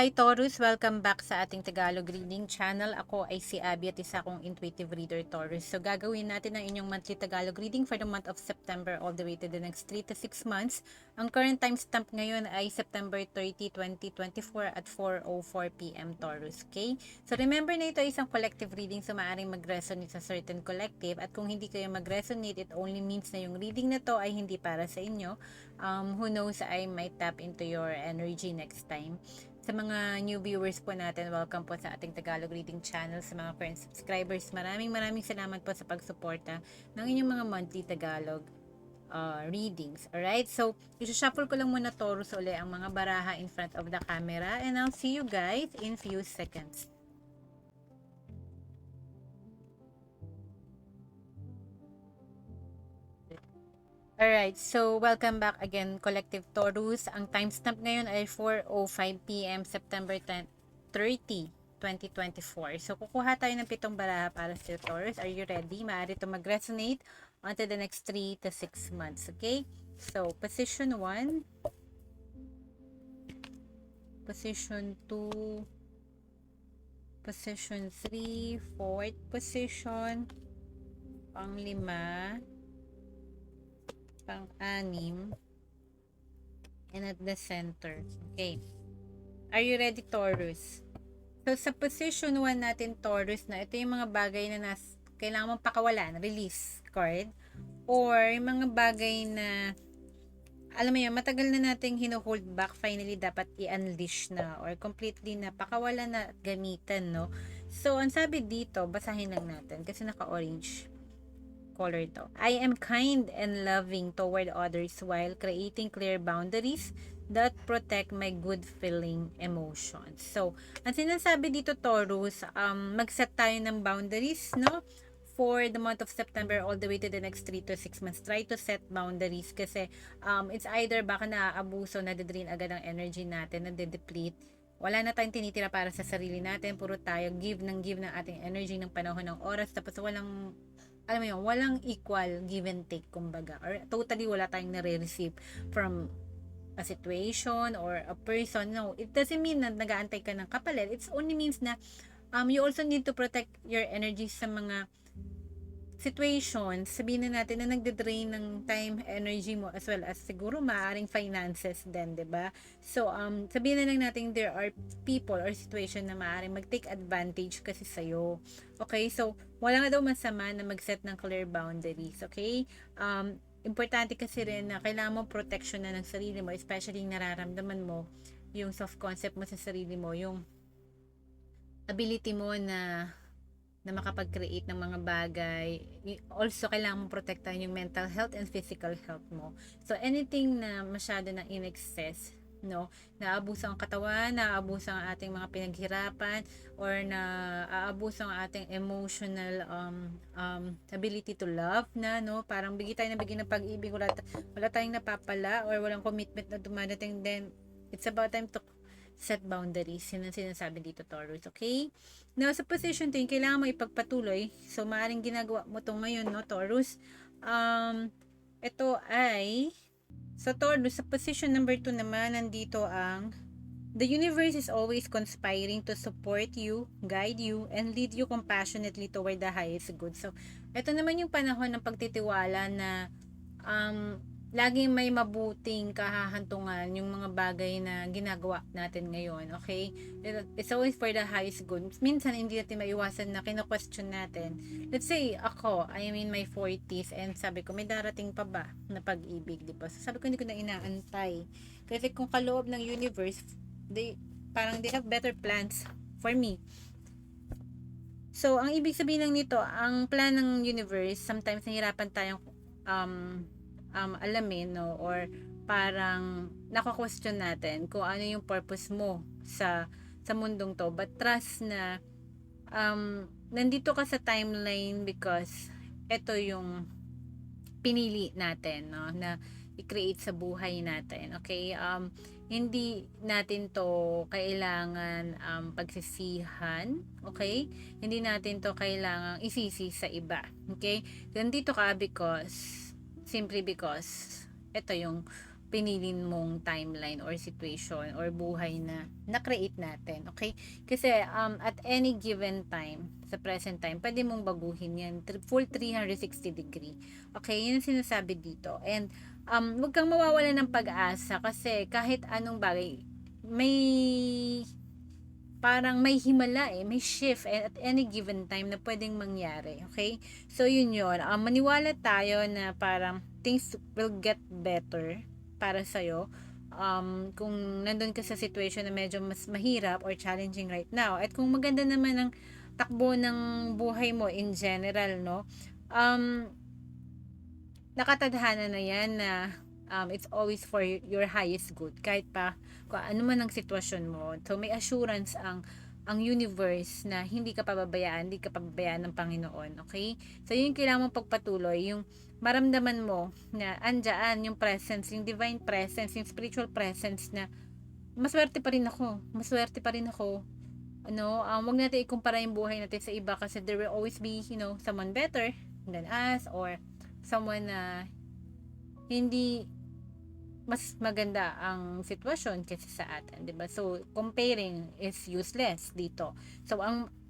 Hi Taurus! Welcome back sa ating Tagalog reading channel. Ako ay si Abby at isa akong intuitive reader Taurus. So gagawin natin ang inyong monthly Tagalog reading for the month of September all the way to the next 3 to 6 months. Ang current timestamp ngayon ay September 30, 2024 at 4:04 PM Taurus. Okay? So remember na ito ay isang collective reading, so maaaring mag-resonate sa certain collective, at kung hindi kayo mag-resonate, it only means na yung reading na to ay hindi para sa inyo. Who knows, I might tap into your energy next time. Sa mga new viewers po natin, welcome po sa ating Tagalog Reading Channel. Sa mga current subscribers, maraming salamat po sa pagsuporta ng inyong mga monthly Tagalog readings. Alright, so isa-shuffle ko lang muna Taurus uli ang mga baraha in front of the camera, and I'll see you guys in few seconds. Alright, so welcome back again, Collective Taurus. Ang timestamp ngayon ay 4:05 PM, September 30, 2024. So kukuha tayo ng 7 baraha para sa Taurus. Are you ready? Maaari ito mag-resonate onto the next 3 to 6 months, okay? So, position 1, position 2, position 3, 4th position, pang-5, pang-6, and at the center. Okay. Are you ready, Taurus? So, sa position 1 natin, Taurus, na ito yung mga bagay na kailangan mong pakawalan, release card, or yung mga bagay na, alam mo yan, matagal na nating hino-hold back, finally dapat i-unleash na, or completely na pakawalan na gamitan, no? So, ang sabi dito, basahin lang natin, kasi naka-orange color to. I am kind and loving toward others while creating clear boundaries that protect my good feeling emotions. So, ang sinasabi dito, Taurus, mag-set tayo ng boundaries, no? For the month of September all the way to the next 3 to 6 months. Try to set boundaries kasi it's either baka naaabuso, nade-drain agad ang energy natin, nade-deplete. Wala na tayong tinitira para sa sarili natin. Puro tayo give ng ating energy ng panahon ng oras. Tapos walang, alam mo yun, walang equal give and take, kumbaga. Or totally wala tayong nare-receive from a situation or a person. No, it doesn't mean na nag-aantay ka ng kapalit. It only means na you also need to protect your energy sa mga situations, sabihin na natin na nagde-drain ng time, energy mo, as well as siguro maaaring finances din, 'di ba? So sabihin na lang natin there are people or situation na maaaring mag-take advantage kasi sa'yo. Okay? So wala nga daw masama na mag-set ng clear boundaries, okay? Importante kasi rin na kailangan mo protection na ng sarili mo, especially nararamdaman mo yung self-concept mo sa sarili mo, yung ability mo na makapag-create ng mga bagay. Also, kailangan mong protektahan yung mental health and physical health mo. So, anything na masyado na in excess, no, naabuso ang katawan, naabuso ang ating mga pinaghirapan, or naaabuso ang ating emotional ability to love na, no, parang bigay tayo ng pag-ibig, wala tayong napapala, or walang commitment na dumadating, then it's about time to set boundaries. Yun ang sinasabi dito, Taurus. Okay? Now, sa position 2, kailangan mo ipagpatuloy. So, maaaring ginagawa mo to ngayon, no, Taurus? Ito ay, sa Taurus, sa position number 2 naman, nandito ang, the universe is always conspiring to support you, guide you, and lead you compassionately toward the highest good. So, ito naman yung panahon ng pagtitiwala na laging may mabuting kahahantungan yung mga bagay na ginagawa natin ngayon, okay? It's always for the highest good. Minsan, hindi natin maiwasan na kino-question natin. Let's say, ako, I am in my 40s, and sabi ko, may darating pa ba na pag-ibig, di ba? So, sabi ko, hindi ko na inaantay. Kasi kung kaloob ng universe, they have better plans for me. So, ang ibig sabihin lang nito, ang plan ng universe, sometimes nahirapan tayong alamin, no, or parang nako-question natin kung ano yung purpose mo sa mundong to, but trust na nandito ka sa timeline because ito yung pinili natin, no, na i-create sa buhay natin, okay? Hindi natin to kailangan pagsisihan, okay? Hindi natin to kailangan isisi sa iba, okay? Nandito ka simply because ito yung pinilin mong timeline or situation or buhay na na-create natin. Okay? Kasi at any given time, sa present time, pwede mong baguhin yan. Full 360 degree. Okay? Yun ang sinasabi dito. And huwag kang mawawala ng pag-asa kasi kahit anong bagay, may parang may himala may shift at any given time na pwedeng mangyari, okay? So, yun yun. Maniwala tayo na parang things will get better para sa'yo. Kung nandun ka sa situation na medyo mas mahirap or challenging right now, at kung maganda naman ang takbo ng buhay mo in general, no? Nakatadhana na yan na it's always for your highest good kahit pa kung ano man ang sitwasyon mo. So may assurance ang universe na hindi ka pababayaan ng Panginoon, okay? So yun yung kailangan mong pagpatuloy, yung maramdaman mo na andyan yung presence, yung divine presence, yung spiritual presence na maswerte pa rin ako. Wag natin ikumpara yung buhay natin sa iba kasi there will always be, someone better than us or someone na hindi mas maganda ang sitwasyon kaysa sa atin, 'di ba? So comparing is useless dito. So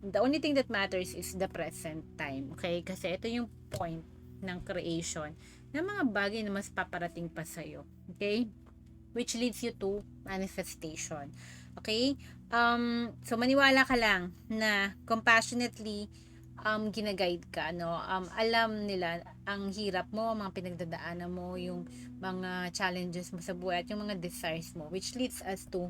the only thing that matters is the present time, okay? Kasi ito yung point ng creation ng mga bagay na mas paparating pa sa iyo, okay? Which leads you to manifestation. Okay? So maniwala ka lang na compassionately gina-guide ka, no? Alam nila ang hirap mo, mga pinagdadaanan mo, yung mga challenges mo sa buhay at yung mga desires mo, which leads us to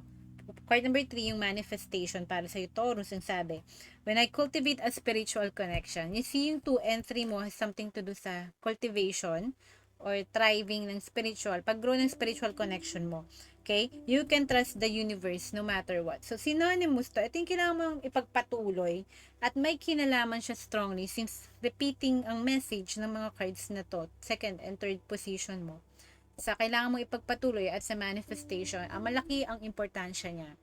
part number 3, yung manifestation para sa Taurus. Yung sabi, when I cultivate a spiritual connection, you see yung 2 and 3 mo has something to do sa cultivation or thriving ng spiritual, pag-grow ng spiritual connection mo. Okay? You can trust the universe no matter what. So, synonymous to. Ito yung kailangan mong ipagpatuloy at may kinalaman siya strongly since repeating ang message ng mga cards na to, second and third position mo. Sa kailangan mong ipagpatuloy at sa manifestation, malaki ang importansya niya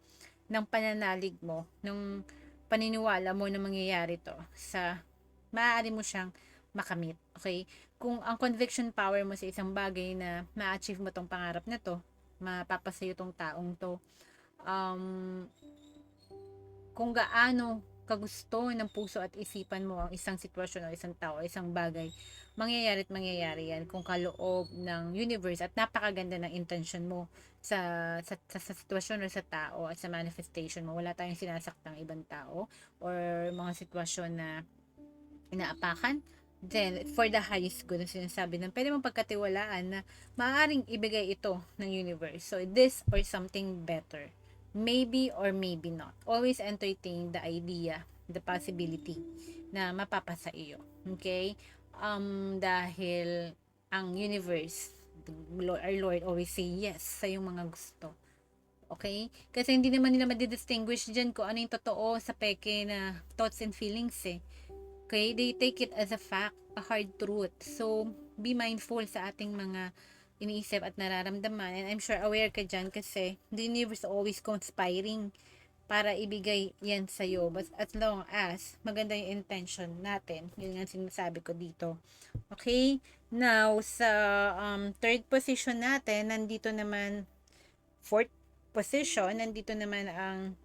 ng pananalig mo, ng paniniwala mo na mangyayari to sa maaari mo siyang makamit. Okay? Kung ang conviction power mo sa isang bagay na ma-achieve mo tong pangarap na to, mapapasayo tong taong to, kung gaano kagusto ng puso at isipan mo ang isang sitwasyon o isang tao o isang bagay, mangyayari at mangyayari yan kung kaloob ng universe at napakaganda ng intention mo sa sitwasyon o sa tao at sa manifestation mo. Wala tayong sinasaktang ibang tao or mga sitwasyon na inaapakan. Then, for the highest good, ang sinasabi ng pwede mong pagkatiwalaan na maaaring ibigay ito ng universe. So, this or something better. Maybe or maybe not. Always entertain the idea, the possibility na mapapasa iyo. Okay? Dahil ang universe, our Lord always say yes sa yung mga gusto. Okay? Kasi hindi naman nila madidistinguish dyan kung ano yung totoo sa peke na thoughts and feelings Okay? They take it as a fact, a hard truth. So, be mindful sa ating mga iniisip at nararamdaman. And I'm sure aware ka dyan kasi the universe always conspiring para ibigay yan sa'yo. But as long as maganda yung intention natin, yun nga sinasabi ko dito. Okay? Now, sa third position natin, nandito naman, fourth position, nandito naman ang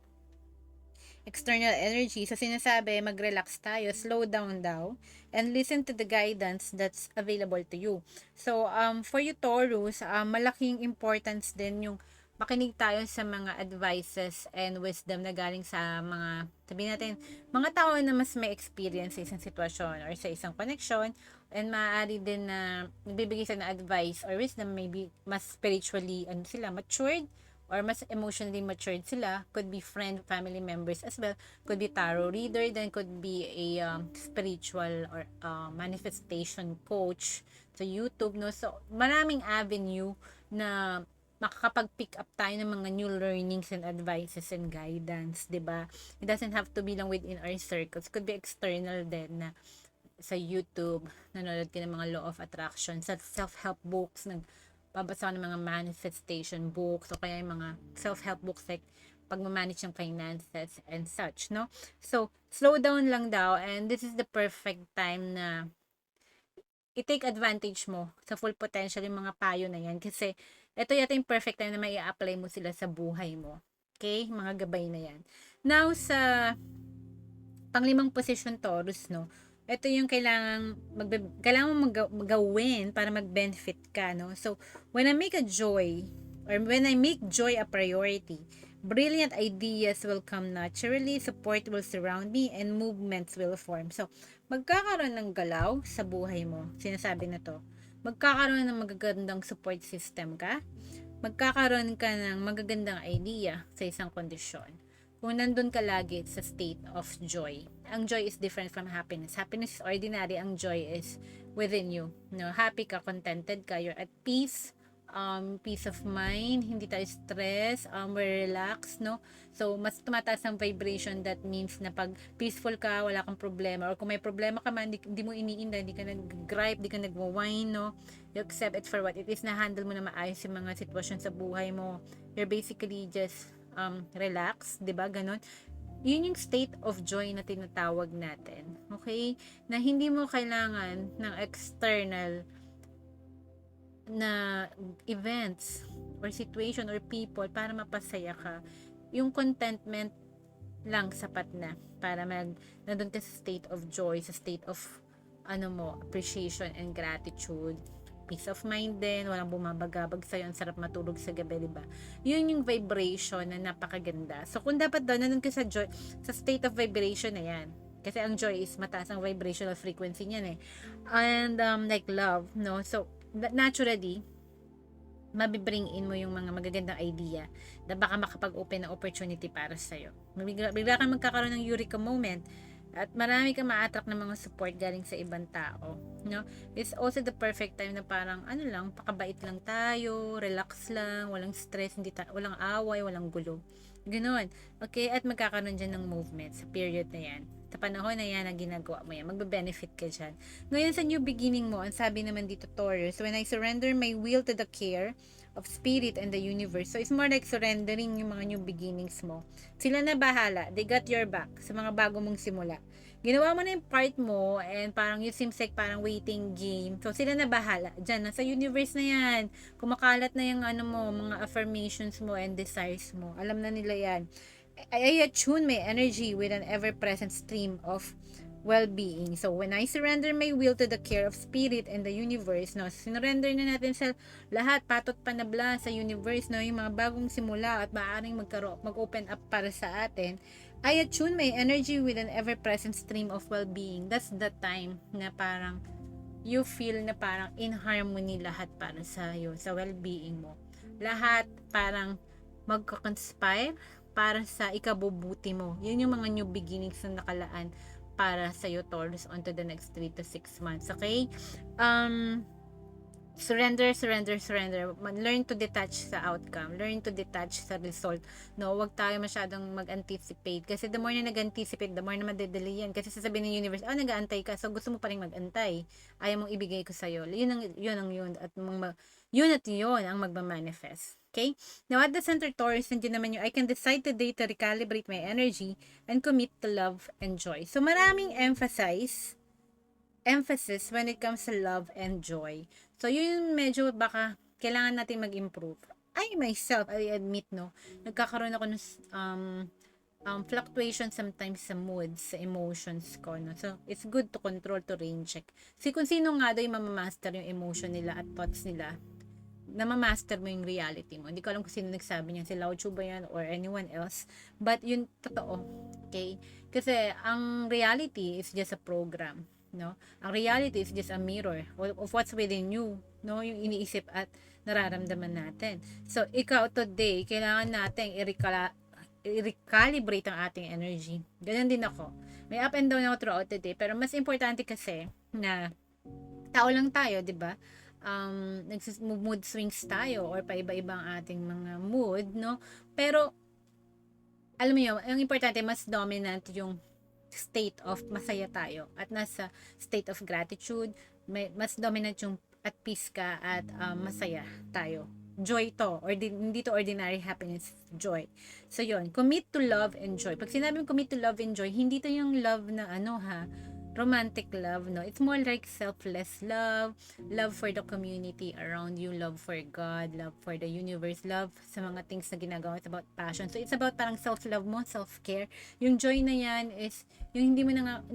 external energy. So, sinasabi, mag-relax tayo, slow down daw, and listen to the guidance that's available to you. So, for you Taurus, malaking importance din yung makinig tayo sa mga advices and wisdom na galing sa mga, sabihin natin, mga tao na mas may experience sa isang sitwasyon or sa isang connection, and maaari din na nagbibigay sa na advice or wisdom, maybe mas spiritually, sila, matured, or mas emotionally matured sila. Could be friend, family members as well. Could be tarot reader, then could be a spiritual or manifestation coach sa YouTube, no? So, maraming avenue na makakapag-pick up tayo ng mga new learnings and advices and guidance, 'di ba? It doesn't have to be lang within our circles. Could be external din na sa YouTube, nanonood ka ng mga law of attraction, sa self-help books, babasa ng mga manifestation books o kaya yung mga self-help books like pag-manage ng finances and such, no? So, slow down lang daw and this is the perfect time na i-take advantage mo sa full potential yung mga payo na yan kasi ito yata yung perfect time na may apply mo sila sa buhay mo. Okay? Mga gabay na yan. Now, sa panglimang position Taurus, no? Ito yung kailangan mo magawin para mag-benefit ka, no? So, when I make joy a priority, brilliant ideas will come naturally, support will surround me, and movements will form. So, magkakaroon ng galaw sa buhay mo. Sinasabi na to. Magkakaroon ng magagandang support system ka. Magkakaroon ka ng magagandang idea sa isang kondisyon kung nandun ka lagi sa state of joy. Ang joy is different from happiness. Happiness is ordinary, ang joy is within you. No, happy ka, contented ka, you're at peace, peace of mind, hindi tayo stress, we're relaxed, no? So, mas tumataas ang vibration, that means na pag peaceful ka, wala kang problema, or kung may problema ka man, hindi mo iniinda, hindi ka nag-gripe, hindi ka nag-whine, no? You accept it for what it is, na-handle mo na maayos yung mga sitwasyon sa buhay mo. You're basically just relax, 'di ba? Ganon. Yun yung state of joy na tinatawag natin. Okay? Na hindi mo kailangan ng external na events or situation or people para mapasaya ka. Yung contentment lang sapat na para nandun ka sa state of joy, sa state of appreciation and gratitude. Peace of mind din, walang bumabagabag sa'yo, ang sarap matulog sa gabi, diba? Yun yung vibration na napakaganda. So, kung dapat daw, nandun ka sa joy, sa state of vibration na yan. Kasi ang joy is mataas ang vibrational frequency niyan eh. And, like love, no? So, naturally, mabibring in mo yung mga magagandang idea na baka makapag-open ng opportunity para sa'yo. Bigla kang magkakaroon ng eureka moment at marami kang ma-attract ng mga support galing sa ibang tao, no? It's also the perfect time na parang pakabait lang tayo, relax lang, walang stress, walang away, walang gulo. Ganoon. Okay, at magkakaroon dyan ng movement sa period na yan. Sa panahon na yan na ginagawa mo yan, magbe-benefit ka dyan. Ngayon sa new beginning mo, ang sabi naman dito Taurus, when I surrender my will to the care of spirit and the universe. So, it's more like surrendering yung mga new beginnings mo. Sila na bahala. They got your back sa mga bago mong simula. Ginawa mo na yung part mo and parang you seems like parang waiting game. So, sila na bahala. Diyan, nasa universe na yan. Kumakalat na yung mga affirmations mo and desires mo. Alam na nila yan. I attune my energy with an ever-present stream of well-being. So, when I surrender my will to the care of spirit and the universe, no, sinurrender na natin sa lahat, patot panabla sa universe, no, yung mga bagong simula at maaaring mag-open up para sa atin, I attune my energy with an ever-present stream of well-being. That's the time na parang you feel na parang in harmony lahat para sa iyo, sa well-being mo. Lahat parang magko-conspire para sa ikabubuti mo. Yun yung mga new beginnings na nakalaan para sa iyo, Taurus, onto the next 3 to 6 months. Okay? Surrender. Learn to detach sa outcome. Learn to detach sa result. No, wag tayo masyadong mag-anticipate. Kasi the more na nag-anticipate, the more na madedelay yan. Kasi sasabihin ng universe, nag-aantay ka. So, gusto mo pa rin mag-antay. Ayaw mong ibigay ko sa'yo. Yun. At yun ang magmamanifest. Okay? Now, at the center, Taurus, nandiyan naman yung I can decide today to recalibrate my energy and commit to love and joy. So, maraming emphasis when it comes to love and joy. So, yun medyo baka kailangan natin mag-improve. I admit, no, nagkakaroon ako ng fluctuation sometimes sa moods, sa emotions ko, no. So, it's good to control, to rain check. Kung sino nga daw yung mamamaster yung emotion nila at thoughts nila, na ma-master mo yung reality mo. Hindi ko alam kung sino nagsabi niyan, si Lao Chu ba yan or anyone else. But yun, totoo. Okay? Kasi ang reality is just a program. No? Ang reality is just a mirror of what's within you. No? Yung iniisip at nararamdaman natin. So, ikaw today, kailangan natin i-recalibrate ang ating energy. Ganyan din ako. May up and down ako throughout the day. Pero mas importante kasi na tao lang tayo, di ba? Mood swings tayo or paiba-iba ang ating mga mood, no? Pero, alam mo yun, ang importante, mas dominant yung state of masaya tayo at nasa state of gratitude, mas dominant yung at peace ka at masaya tayo. Joy to, or hindi to ordinary happiness, joy. So, yun, commit to love and joy. Pag sinabing commit to love and joy, hindi to yung love na romantic love, no? It's more like selfless love, love for the community around you, love for God, love for the universe, love sa mga things na ginagawa. It's about passion. So, it's about parang self-love mo, self-care. Yung joy na yan is, yung hindi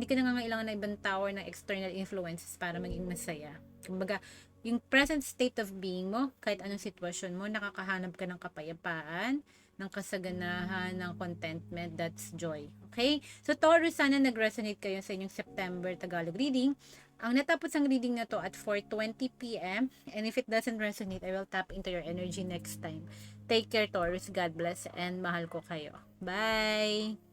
ka nangangailangan ng ibang tao ng external influences para maging masaya. Kumbaga, yung present state of being mo, kahit anong sitwasyon mo, nakakahanap ka ng kapayapaan, ng kasaganahan, ng contentment, that's joy. Okay? So, Taurus, sana nag-resonate kayo sa inyong September Tagalog reading. Ang natapos ang reading na to at 4:20 p.m. And if it doesn't resonate, I will tap into your energy next time. Take care, Taurus. God bless and mahal ko kayo. Bye!